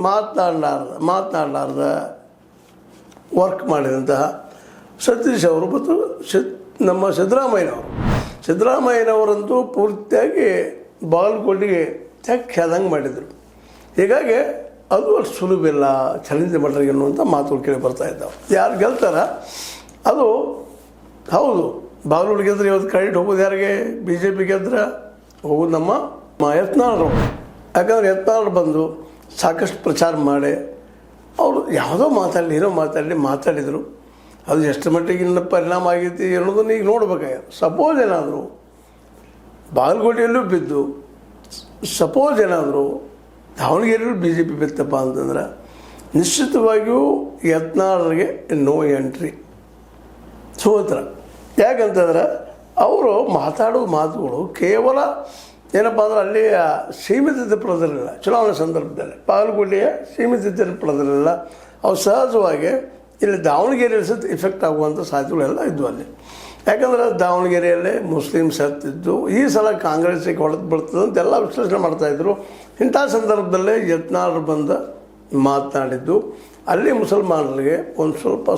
ಮಾತನಾಡಲಾರ್ದ work ಮಾಡಿದಂತಹ ಸತೀಶ್ ಅವರು ಮತ್ತು ನಮ್ಮ ಸಿದ್ದರಾಮಯ್ಯನವರಂತೂ ಪೂರ್ತಿಯಾಗಿ ಬಾಗಲಕೋಟೆಗೆ ತೆಕ್ಕಾದಂಗೆ ಮಾಡಿದರು. ಹೀಗಾಗಿ ಅದು ಅಷ್ಟು ಸುಲಭಿಲ್ಲ ಚಾಲೆಂಜ್ ಮಾಡ್ರಿಗೆ ಅನ್ನುವಂಥ ಮಾತುಗಳು ಕೇಳಿ ಬರ್ತಾ ಇದ್ದಾವೆ. ಯಾರು ಗೆಲ್ತಾರ ಅದು ಹೌದು. ಬಾಗಲಕೋಟೆ ಗೆದ್ರೆ ಇವತ್ತು ಕ್ರೆಡಿಟ್ ಹೋಗೋದು ಯಾರಿಗೆ? BJP ಗೆದ್ರೆ ಹೋಗೋದು ನಮ್ಮ ಯತ್ನಾಳರು. ಯಾಕಂದ್ರೆ ಯತ್ನಾಳರು ಬಂದು ಸಾಕಷ್ಟು ಪ್ರಚಾರ ಮಾಡಿ ಅವರು ಯಾವುದೋ ಮಾತಾಡಿದರು. ಅದು ಎಷ್ಟು ಮಟ್ಟಿಗೆ ಇನ್ನು ಪರಿಣಾಮ ಆಗೈತಿ ಅನ್ನೋದನ್ನು ಈಗ ನೋಡ್ಬೇಕಾಗ್ಯದ. ಸಪೋಸ್ ಏನಾದರೂ ಬಾಗಲಕೋಟೆಯಲ್ಲೂ ಬಿದ್ದು ಸಪೋಸ್ ಏನಾದರೂ ದಾವಣಗೆರೆಯಲ್ಲೂ BJP ಬಿತ್ತಪ್ಪ ಅಂತಂದ್ರೆ ನಿಶ್ಚಿತವಾಗಿಯೂ ಯತ್ನಾಳರಿಗೆ ನೋ ಎಂಟ್ರಿ, ಸೋತ್ರ. ಯಾಕಂತಂದ್ರೆ ಅವರು ಮಾತಾಡೋ ಮಾತುಗಳು ಕೇವಲ ಏನಪ್ಪ ಅಂದ್ರೆ ಅಲ್ಲಿ ಸೀಮಿತ ಪಡೆದಿರಲಿಲ್ಲ. ಚುನಾವಣೆ ಸಂದರ್ಭದಲ್ಲಿ ಬಾಗಲಕೋಟೆಯ ಸೀಮಿತ ಪಡೆದಿರಲಿಲ್ಲ. ಅವು ಸಹಜವಾಗಿ ಇಲ್ಲಿ ದಾವಣಗೆರೆಯಲ್ಲಿ ಸಹ ಇಫೆಕ್ಟ್ ಆಗುವಂಥ ಸಾಧ್ಯತೆಗಳೆಲ್ಲ ಇದ್ವು ಅಲ್ಲಿ. ಯಾಕಂದ್ರೆ ದಾವಣಗೆರೆಯಲ್ಲೇ ಮುಸ್ಲಿಮ್ಸ್ ಹತ್ತಿದ್ದು ಈ ಸಲ ಕಾಂಗ್ರೆಸ್ಸಿಗೆ ಹೊಡೆದು ಬೀಳ್ತದೆ ಅಂತೆಲ್ಲ ವಿಶ್ಲೇಷಣೆ ಮಾಡ್ತಾಯಿದ್ರು. ಇಂಥ ಸಂದರ್ಭದಲ್ಲೇ ಯತ್ನಾಳರು ಬಂದು ಮಾತನಾಡಿದ್ದು ಅಲ್ಲಿ ಮುಸಲ್ಮಾನರಿಗೆ ಒಂದು ಸ್ವಲ್ಪ